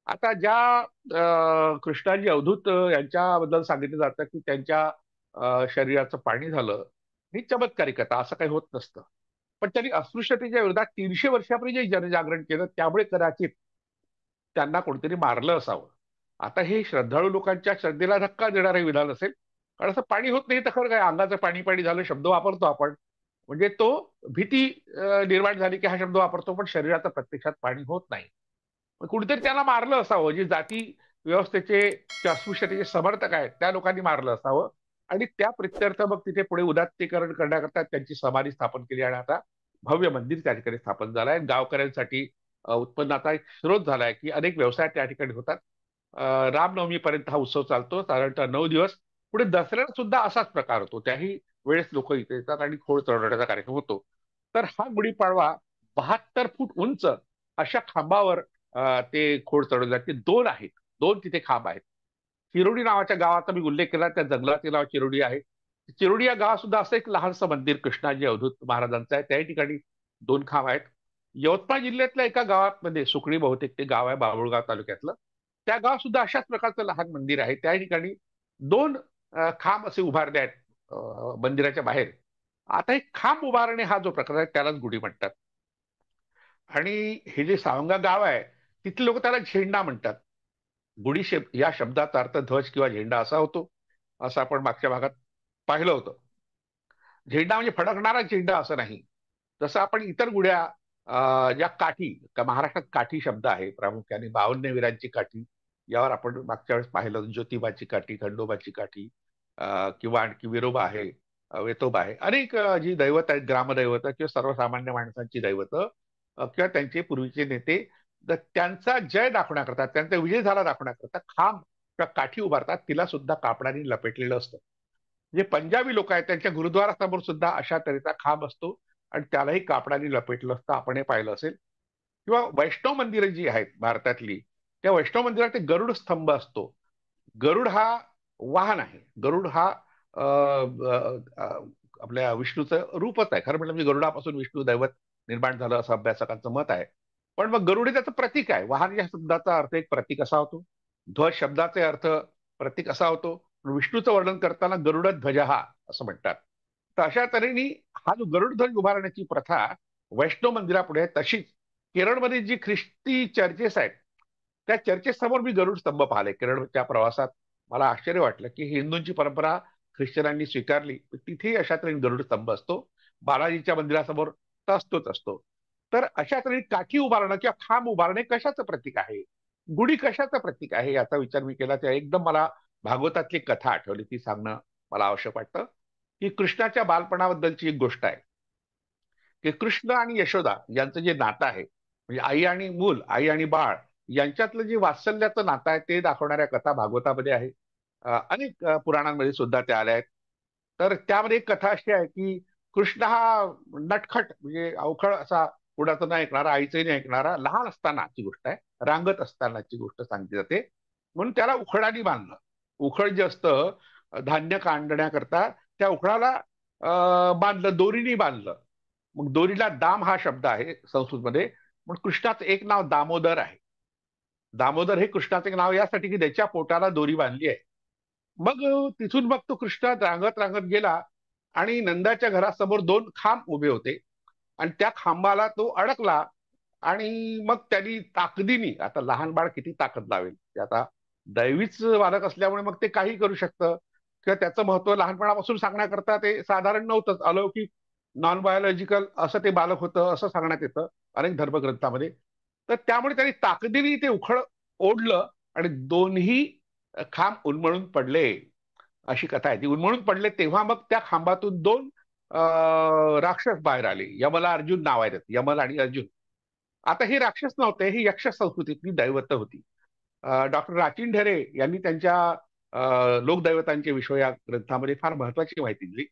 आता ज्या कृष्णाजी अवधूत यांच्याबद्दल सांगितलं जातं की त्यांच्या शरीराचं पाणी झालं, ही चमत्कारिक कथा, असं काही होत नसतं. पण त्यांनी अस्पृश्यतेच्या विरोधात 300 वर्षापूर्वी जे जनजागरण केलं, त्यामुळे कदाचित त्यांना कोणतरी मारलं असावं. आता हे श्रद्धाळू लोकांच्या श्रद्धेला धक्का देणारे विधान असेल. कारण असं पाणी होत नाही तर खरं काय, अंगाचं पाणी पाणी झालं शब्द वापरतो आपण. म्हणजे तो भीती निर्माण झाली की हा शब्द वापरतो, पण शरीराचं प्रत्यक्षात पाणी होत नाही. कुणीतरी त्याला मारलं असावं, जे जाती व्यवस्थेचे अस्पृश्यतेचे समर्थक आहेत त्या लोकांनी मारलं असावं. आणि त्या प्रित्यर्थ मग तिथे पुढे उदात्तीकरण करण्याकरता त्यांची समाधी स्थापन केली आणि आता भव्य मंदिर त्या ठिकाणी स्थापन झालंय. गावकऱ्यांसाठी उत्पन्नाचा एक स्रोत झालाय की अनेक व्यवसाय त्या ठिकाणी होतात. रामनवमीपर्यंत हा उत्सव चालतो, साधारणतः 9 दिवस. पुढे दसऱ्याला सुद्धा असाच प्रकार होतो. त्याही वेळेस लोक इथे येतात आणि खोळ चढवण्याचा कार्यक्रम होतो. तर हा गुढीपाडवा 72 फूट उंच अशा खांबावर ते खोड चढवले जाते. दोन आहेत, दोन तिथे खांब आहेत. चिरोडी नावाच्या गावाचा मी उल्लेख केला, त्या जंगलाचे नाव चिरोडी आहे. चिरोडी या गावात सुद्धा असं एक लहानसं मंदिर कृष्णाजी अवधूत महाराजांचं आहे. त्याही ठिकाणी 2 खांब आहेत. यवतमाळ जिल्ह्यातल्या एका गावात मध्ये सुकळी बहुतेक ते गाव आहे, बाभुळगाव तालुक्यातलं. त्या गावात सुद्धा अशाच प्रकारचं लहान मंदिर आहे. त्या ठिकाणी 2 खांब असे उभारले आहेत मंदिराच्या बाहेर. आता एक खांब उभारणे हा जो प्रकार आहे त्यालाच गुढी म्हणतात. आणि हे जे सावंगा गाव आहे, तिथले लोक त्याला झेंडा म्हणतात. गुढी या शब्दाचा अर्थ ध्वज किंवा झेंडा असा होतो, असं आपण मागच्या भागात पाहिलं होतं. झेंडा म्हणजे फडकणारा झेंडा असं नाही. जसं आपण इतर गुढ्या ज्या काठी, महाराष्ट्रात काठी शब्द आहे प्रामुख्याने, 52 वीरांची काठी, यावर आपण मागच्या वेळेस पाहिलं. ज्योतिबाची काठी, खंडोबाची काठी, किंवा आणखी विरोबा आहे, वेतोबा आहे, अनेक जी दैवत आहेत, ग्रामदैवत किंवा सर्वसामान्य माणसांची दैवत किंवा त्यांचे पूर्वीचे नेते, तर त्यांचा जय दाखवण्याकरता, त्यांचा विजय झाला दाखवण्याकरता खांब किंवा काठी उभारतात. तिला सुद्धा कापडाने लपेटलेलं असतं. जे पंजाबी लोक आहेत त्यांच्या गुरुद्वारासमोर सुद्धा अशा तऱ्हेचा खांब असतो आणि त्यालाही कापडाने लपेटलं असतं, आपण हे पाहिलं असेल. किंवा वैष्णव मंदिरं जी आहेत भारतातली, त्या वैष्णव मंदिरात एक गरुड स्तंभ असतो. गरुड हा वाहन आहे. गरुड हा अ, अ, अ, आपल्या विष्णूचं रूपच आहे. खरं म्हटलं म्हणजे गरुडापासून विष्णू दैवत निर्माण झालं असं अभ्यासकांचं मत आहे. पण मग गरुड हे त्याचं प्रतीक आहे. वाहन या शब्दाचा अर्थ एक प्रतीक असा होतो. ध्वज शब्दाचे अर्थ प्रतीक असा होतो. विष्णूचं वर्णन करताना गरुड ध्वज हा असं म्हणतात. तर अशा तऱ्हेने हा जो गरुड ध्वज उभारण्याची प्रथा वैष्णव मंदिरापुढे आहे. तशीच केरळमध्ये जी ख्रिस्ती चर्चेस आहेत, त्या चर्चेसमोर मी गरुड स्तंभ पाहिले केरळच्या प्रवासात. मला आश्चर्य वाटलं की हिंदूंची परंपरा ख्रिश्चनांनी स्वीकारली, तिथेही अशा तऱ्हेने गरुड स्तंभ असतो. बालाजीच्या मंदिरासमोर तर असतोच असतो. तर अशा तऱ्हेने काठी उभारणं किंवा खांब उभारणे कशाचं प्रतीक आहे, गुढी कशाचं प्रतीक आहे, याचा विचार मी केला. त्या एकदम मला भागवतातली कथा आठवली, ती सांगणं मला आवश्यक वाटतं. की कृष्णाच्या बालपणाबद्दलची एक गोष्ट आहे की कृष्ण आणि यशोदा यांचं जे नातं आहे, म्हणजे आई आणि मूल, आई आणि बाळ यांच्यातलं जे वात्सल्याचं नातं आहे, ते दाखवणाऱ्या कथा भागवतामध्ये आहे. अनेक पुराणांमध्ये सुद्धा त्या आल्या आहेत. तर त्यामध्ये एक कथा अशी आहे की कृष्ण हा नटखट, म्हणजे अवखळ असा, कुणाचं नाही ऐकणारा, आईचंही नाही ऐकणारा, लहान असतानाची गोष्ट आहे, रांगत असतानाची गोष्ट सांगितली जाते. म्हणून त्याला उखळाने बांधलं. उखळ जे असतं धान्य काढण्याकरता, त्या उखळाला बांधलं, दोरीने बांधलं. मग दोरीला दाम हा शब्द आहे संस्कृतमध्ये. पण कृष्णाचं एक नाव दामोदर आहे. दामोदर हे कृष्णाचं एक नाव यासाठी की त्याच्या पोटाला दोरी बांधली आहे. मग तिथून मग तो कृष्ण रांगत रांगत गेला आणि नंदाच्या घरासमोर दोन खांब उभे होते आणि त्या खांबाला तो अडकला. आणि मग त्यांनी ताकदीने, आता लहान बाळ किती ताकद लावेल ते आता दैवीच बालक असल्यामुळे मग ते काही करू शकतं किंवा त्याचं महत्व लहानपणापासून सांगण्याकरता ते साधारण नव्हतंच, अलौकिक नॉन बायोलॉजिकल असं ते बालक होतं असं सांगण्यात येतं अनेक धर्मग्रंथामध्ये. तर त्यामुळे त्यांनी ताकदीने ते उखळ ओढलं आणि दोन्ही खांब उन्मळून पडले. अशी कथा आहे. ती उन्मळून पडले तेव्हा मग त्या खांबातून दोन राक्षस बाहेर आले. यमला अर्जुन नाव आहे त्याचं, यमल आणि अर्जुन. आता हे राक्षस नव्हते, ही यक्ष संस्कृतीतली दैवत होती. डॉक्टर राचिन ढेरे यांनी त्यांच्या लोकदैवतांचे विषय या ग्रंथामध्ये फार महत्वाची माहिती दिली,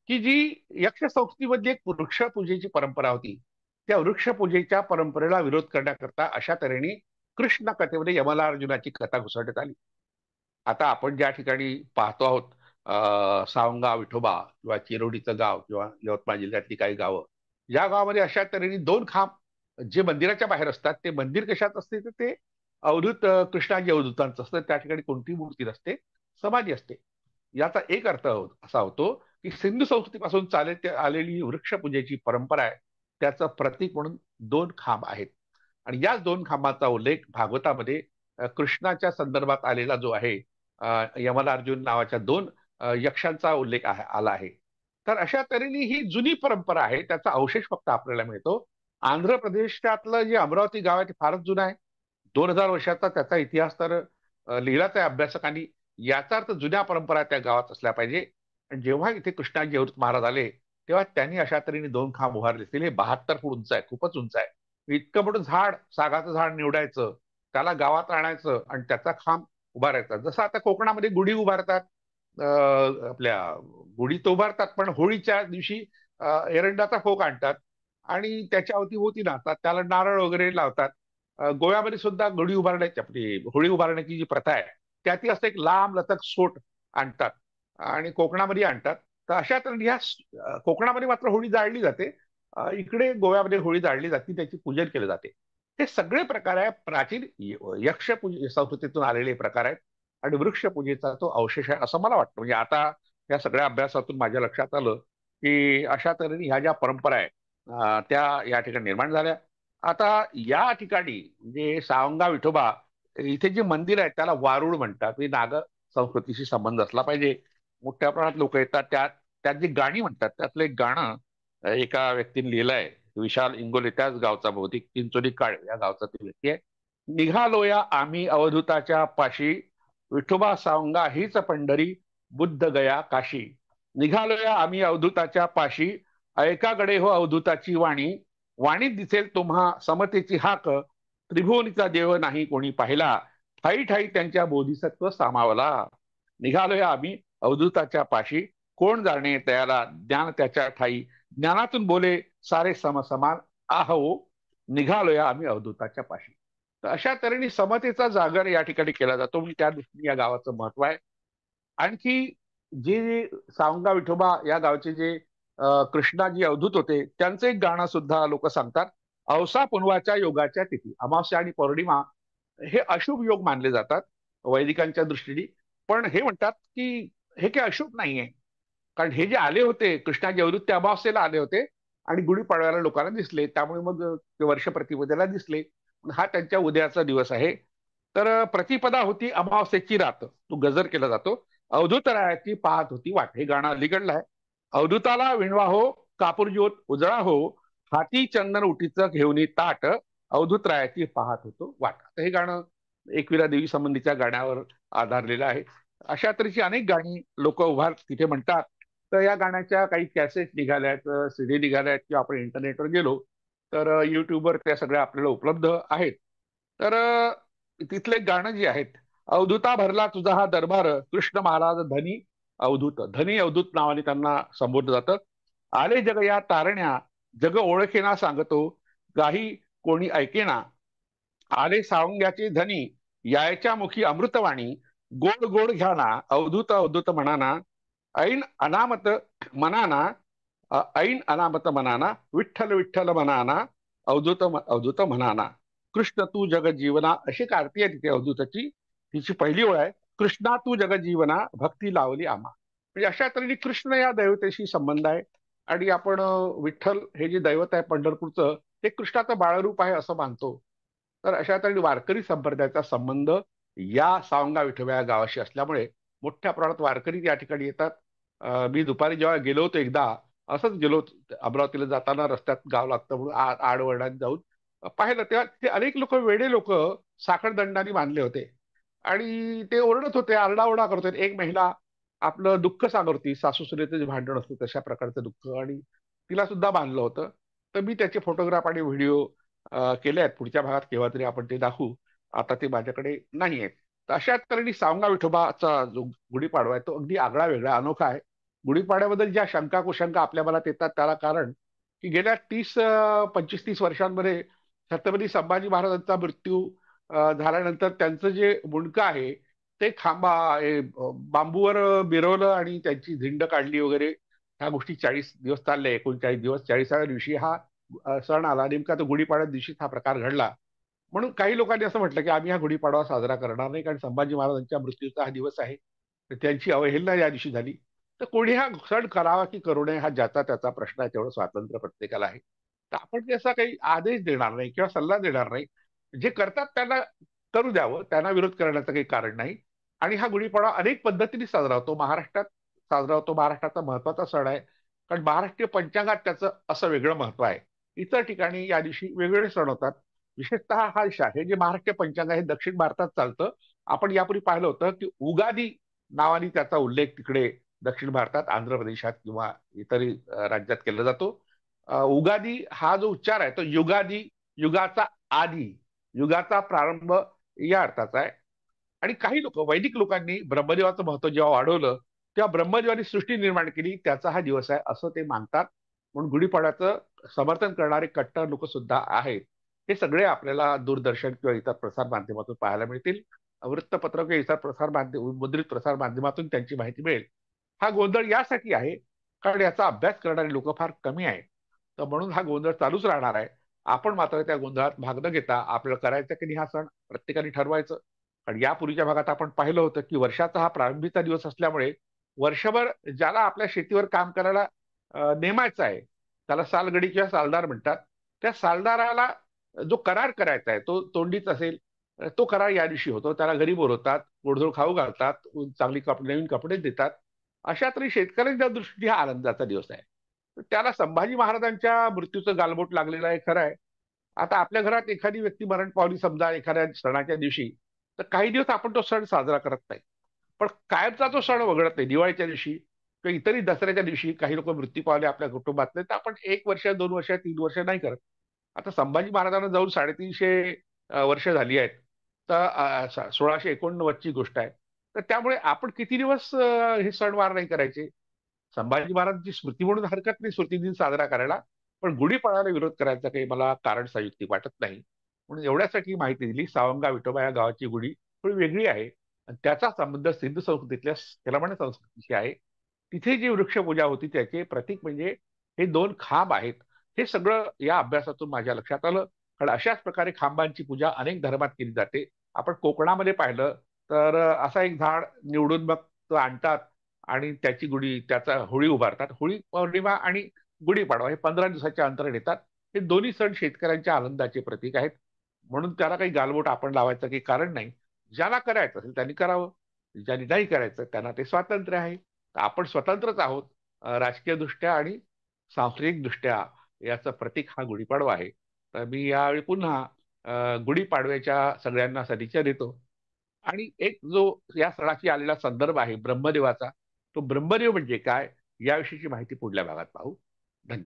की जी यक्ष संस्कृतीमध्ये एक वृक्षपूजेची परंपरा होती. त्या वृक्षपूजेच्या परंपरेला विरोध करण्याकरता अशा तऱ्हेने कृष्ण कथेमध्ये यमला अर्जुनाची कथा घुसळण्यात आली. आता आपण ज्या ठिकाणी पाहतो आहोत, सावंगाव विठोबा किंवा चिरोडीचं गाव किंवा यवतमाळ जिल्ह्यातली काही गावं, या गावामध्ये अशा तऱ्हेने दोन खांब जे मंदिराच्या बाहेर असतात, ते मंदिर कशात असते तर ते अवधूत कृष्णाजी अवधूतांचं असतं. त्या ठिकाणी कोणतीही मूर्ती नसते, समाधी असते. याचा एक अर्थ असा होतो की सिंधू संस्कृतीपासून चालत आलेली वृक्षपूजेची परंपरा आहे, त्याचं प्रतीक म्हणून दोन खांब आहेत. आणि या दोन खांबाचा उल्लेख भागवतामध्ये कृष्णाच्या संदर्भात आलेला जो आहे, यमला अर्जुन नावाच्या दोन यक्षांचा उल्लेख आला आहे. तर अशा तऱ्हेने ही जुनी परंपरा आहे, त्याचा अवशेष फक्त आपल्याला मिळतो. आंध्र प्रदेशातलं जे अमरावती गाव आहे ते फारच जुनं आहे. 2000 वर्षाचा त्याचा इतिहास तर लिहिलाच आहे अभ्यासकांनी. याचा अर्थ जुन्या परंपरा त्या गावात असल्या पाहिजे. आणि जेव्हा इथे कृष्णाजी अवधूत महाराज आले तेव्हा त्यांनी अशा तऱ्हेने दोन खांब उभारले असतील. हे 72 फूट उंच आहे, खूपच उंच आहे. इतकं मोठं झाड, सागाचं झाड निवडायचं, त्याला गावात आणायचं आणि त्याचा खांब उभारायचा. जसं आता कोकणामध्ये गुढी उभारतात, आपल्या गुढी तर उभारतात, पण होळीच्या दिवशी एरंडाचा फोक आणतात आणि त्याच्या अवतीभोवती नाचतात, त्याला नारळ वगैरे लावतात. गोव्यामध्ये सुद्धा गुढी उभारण्याची, आपली होळी उभारण्याची जी प्रथा आहे, त्याती असं एक लांब लचक सोट आणतात आणि कोकणामध्ये आणतात. तर अशा तऱ्हेने कोकणामध्ये मात्र होळी जाळली जाते. इकडे गोव्यामध्ये होळी जाळली जाते, त्याची पूजन केले जाते. हे सगळे प्रकार आहे प्राचीन यक्ष संस्कृतीतून आलेले प्रकार आहेत आणि वृक्ष पूजेचा तो अवशेष आहे असं मला वाटतं. म्हणजे आता या सगळ्या अभ्यासातून माझ्या लक्षात आलं की अशा तऱ्हेने ह्या ज्या परंपरा आहेत त्या या ठिकाणी निर्माण झाल्या. आता या ठिकाणी म्हणजे सावंगा विठोबा इथे जे मंदिर आहे त्याला वारुळ म्हणतात. म्हणजे नाग संस्कृतीशी संबंध असला पाहिजे. मोठ्या प्रमाणात लोक येतात. त्यात त्यात जी गाणी म्हणतात त्यातलं एक गाणं एका व्यक्तीने लिहिलंय, विशाल इंगोले, त्याच गावचा, बहुतेक चिंचोली काळ या गावचा ती व्यक्ती आहे. निघालोया आम्ही अवधूताच्या पाशी, विठोबा सावंगा हीच पंढरी, बुद्ध गया काशी. निघालोया आम्ही अवधूताच्या पाशी, ऐकागडे हो अवधूताची वाणी, वाणीत दिसेल तुम्हा समतेची हाक, त्रिभुवनीचा देव नाही कोणी पाहिला, ठाई ठाई त्यांच्या बोधिसत्व सामावला. निघालोया आम्ही अवधूताच्या पाशी, कोण जाणे तयाला ज्ञान त्याच्या ठाई, ज्ञानातून बोले सारे समसमान, आहो निघालोया आम्ही अवधूताच्या पाशी. तर अशा तऱ्हेने समतेचा जागर या ठिकाणी केला जातो. म्हणजे त्या दृष्टीने या गावाचं महत्व आहे. आणखी जे सावंगा विठोबा या गावचे जे कृष्णाजी अवधूत होते त्यांचं एक गाणं सुद्धा लोक सांगतात. औसा पुनवाच्या योगाच्या तिथी, अमावस्या आणि पौर्णिमा हे अशुभ योग मानले जातात वैदिकांच्या दृष्टीने. पण हे म्हणतात की हे काही अशुभ नाहीये, कारण हे जे आले होते कृष्णाजी अवधूत ते अमावस्येला आले होते आणि गुढीपाडव्याला लोकांना दिसले, त्यामुळे मग ते वर्ष प्रतिपदेला दिसले. हा त्यांच्या उदयाचा दिवस आहे. तर प्रतिपदा होती अमावस्येची रात, तो गजर केला जातो. अवधूत रायाची पाहत होती वाट, हे गाणं अलीकडलं आहे. अवधूताला विणवा हो कापूर ज्योत उजळा हो, हाती चंदन उटीचं घेऊन ताट, अवधूत रायाची पाहत होतो वाट. आता हे गाणं एकविरा देवी संबंधीच्या गाण्यावर आधारलेलं आहे. अशा तऱ्हेची अनेक गाणी लोक उभार तिथे म्हणतात. तर या गाण्याच्या काही कॅसेट निघाल्यात, सीडी निघाल्यात, किंवा आपण इंटरनेटवर गेलो तर युट्यूबवर त्या सगळ्या आपल्याला उपलब्ध आहेत. तर तिथले गाणं जे आहेत, अवधूता भरला तुझा हा दरबार, कृष्ण महाराज धनी अवधूत, धनी अवधूत नावाने त्यांना संबोधलं जातं. आले जग या तारण्या, जग ओळखेना सांगतो, गाही कोणी ऐकेना, आले सावंग्याचे धनी, यायच्या मुखी अमृतवाणी, गोड गोड घ्याना अवधूत अवधूत म्हणाना, ऐन अनामत मनाना ऐन अनामत मनाना विठ्ठल विठ्ठल मनाना अवधूत अवधूत म्हणाना कृष्ण तू जगजीवना अशी एक आरती आहे तिथे अवधूताची. तिची पहिली ओळ आहे, कृष्णा तू जगजीवना भक्ती लावली आम्हा. म्हणजे अशा तऱ्हेने कृष्ण या दैवतेशी संबंध आहे. आणि आपण विठ्ठल हे जे दैवत आहे पंढरपूरचं, ते कृष्णाचं बाळरूप आहे असं मानतो. तर अशा तऱ्हेने वारकरी संप्रदायाचा संबंध या सावंगा विठोबा या गावाशी असल्यामुळे मोठ्या प्रमाणात वारकरी या ठिकाणी येतात. मी दुपारी जेव्हा गेलो होतो एकदा, असंच गेलो होतो अमरावतीला जाताना, रस्त्यात गाव लागतं म्हणून आडवळणात जाऊन पाहिलं, तेव्हा ते अनेक लोक, वेडे लोक, साखळदंडाने बांधले होते आणि ते ओरडत होते, आरडाओरडा करत होते. एक महिला आपलं दुःख सांगत होती, सासू सुनेचं जे भांडण असतं तशा प्रकारचं दुःख, आणि तिला सुद्धा बांधलं होतं. तर मी त्याचे फोटोग्राफ आणि व्हिडिओ केले आहेत. पुढच्या भागात केव्हा तरी आपण ते दाखवू. आता ते माझ्याकडे नाही आहेत. तर अशा तऱ्हेने सावंगा विठोबाचा जो गुढीपाडवा आहे तो अगदी आगळा वेगळा अनोखा आहे. गुढीपाड्याबद्दल ज्या शंका कुशंका आपल्या मनात येतात त्याला कारण की गेल्या 25-30 वर्षांमध्ये छत्रपती संभाजी महाराजांचा मृत्यू झाल्यानंतर त्यांचं जे मुंडकं आहे ते बांबूवर बिरवलं आणि त्यांची झिंड काढली वगैरे. ह्या गोष्टी 40 दिवस चालल्या. 39 दिवस, 40व्या दिवशी हा सण आला. नेमका तो गुढीपाडव्या दिवशीच हा प्रकार घडला. म्हणून काही लोकांनी असं म्हटलं की आम्ही हा गुढीपाडवा साजरा करणार नाही, कारण संभाजी महाराजांच्या मृत्यूचा हा दिवस आहे. तर त्यांची अवहेलना या दिवशी झाली. तर कोणी हा सण करावा की करू नये हा ज्याचा त्याचा प्रश्न आहे, तेवढं स्वातंत्र्य प्रत्येकाला आहे. तर आपण त्याचा काही आदेश देणार नाही किंवा सल्ला देणार नाही. जे करतात त्यांना करू द्यावं, त्यांना विरोध करण्याचं काही कारण नाही. आणि हा गुढीपाडवा अनेक पद्धतीने साजरा होतो. महाराष्ट्रात साजरा होतो. महाराष्ट्राचा महत्वाचा सण आहे, कारण महाराष्ट्रीय पंचांगात त्याचं असं वेगळं महत्व आहे. इतर ठिकाणी या दिवशी वेगवेगळे सण होतात. विशेषतः हा हे जे महाराष्ट्र पंचांग आहे हे दक्षिण भारतात चालतं. आपण यापूर्वी पाहिलं होतं की उगादी नावाने त्याचा उल्लेख तिकडे दक्षिण भारतात, आंध्र प्रदेशात किंवा इतरही राज्यात केला जातो. उगादी हा जो उच्चार आहे तो युगादी, युगाचा आदी, युगाचा प्रारंभ या अर्थाचा आहे. आणि काही लोक, वैदिक लोकांनी ब्रह्मदेवाचं महत्व जेव्हा वाढवलं तेव्हा ब्रह्मदेवानी सृष्टी निर्माण केली, त्याचा हा दिवस आहे असं ते मानतात. म्हणून गुढीपाडव्याचं समर्थन करणारे कट्टर लोक सुद्धा आहेत. हे सगळे आपल्याला दूरदर्शन किंवा इतर प्रसार माध्यमातून पाहायला मिळतील. वृत्तपत्र किंवा इतर प्रसार माध्यम, मुद्रित प्रसार माध्यमातून त्यांची माहिती मिळेल. हा गोंधळ यासाठी आहे कारण याचा अभ्यास करणारे लोक फार कमी आहेत. तर म्हणून हा गोंधळ चालूच राहणार आहे. आपण मात्र त्या गोंधळात भाग न घेता आपल्याला करायचं की नाही हा सण प्रत्येकाने ठरवायचं. कारण यापूर्वीच्या भागात आपण पाहिलं होतं की वर्षाचा हा प्रारंभीचा दिवस असल्यामुळे वर्षभर ज्याला आपल्या शेतीवर काम करायला नेमायचं आहे, त्याला सालगडी किंवा सालदार म्हणतात. त्या सालदाराला जो करार करायचा आहे तो तोंडीच असेल, तो करार या दिवशी होतो. त्याला घरी बोलवतात, गोडधोड खाऊ घालतात, चांगली नवीन कपडे देतात. अशा तरी शेतकऱ्यांच्या दृष्टीने हा आनंदाचा दिवस आहे. तर त्याला संभाजी महाराजांच्या मृत्यूचं गालबोट लागलेलं आहे, खरं आहे. आता आपल्या घरात एखादी व्यक्ती मरण पावली समजा एखाद्या सणाच्या दिवशी, तर काही दिवस आपण तो सण साजरा करत नाही. पण कायमचा तो सण वगळत नाही. दिवाळीच्या दिवशी किंवा इतरही दसऱ्याच्या दिवशी काही लोक मृत्यू पावले आपल्या कुटुंबातले, तर आपण 1 वर्ष, 2 वर्ष, 3 वर्ष नाही करत. आता संभाजी महाराजांना जाऊन 350 वर्ष झाली आहेत. तर 1689 ची गोष्ट आहे. तर त्यामुळे आपण किती दिवस हे सणवार नाही करायचे. संभाजी महाराजांची स्मृती म्हणून हरकत नाही स्मृतिदिन साजरा करायला. पण गुढीपाडव्याला विरोध करायचा काही मला कारण संयुक्तिक वाटत नाही. म्हणून एवढ्यासाठी माहिती दिली. सावंगा विठोबा या गावाची गुढी थोडी वेगळी आहे आणि त्याचा संबंध सिंधू संस्कृतीतल्या केलमणे संस्कृतीशी आहे. तिथे जी वृक्षपूजा होती त्याचे प्रतीक म्हणजे हे 2 खांब आहेत. हे सगळं या अभ्यासातून माझ्या लक्षात आलं. कारण अशाच प्रकारे खांबांची पूजा अनेक धर्मात केली जाते. आपण कोकणामध्ये पाहिलं तर असा एक झाड निवडून मग तो आणतात आणि त्याची त्याचा होळी उभारतात. होळी पौर्णिमा आणि गुढीपाडवा हे 15 दिवसाच्या अंतराने येतात. हे दोन्ही सण शेतकऱ्यांच्या आनंदाचे प्रतीक आहेत. म्हणून त्याला काही गालबोट आपण लावायचं काही कारण नाही. ज्याला करायचं असेल त्यांनी करावं, ज्यांनी नाही करायचं त्यांना ते स्वातंत्र्य आहे. तर आपण स्वतंत्रच आहोत. राजकीय दृष्ट्या आणि सांस्कृतिक दृष्ट्या याचं प्रतीक हा गुढीपाडवा आहे. तर मी यावेळी पुन्हा गुढीपाडव्याच्या सगळ्यांना सदिच्छा देतो. आणि एक जो या सणाशी आलेला संदर्भ आहे ब्रह्मदेवाचा, तो ब्रह्मदेव म्हणजे काय याविषयीची माहिती पुढल्या भागात पाहू.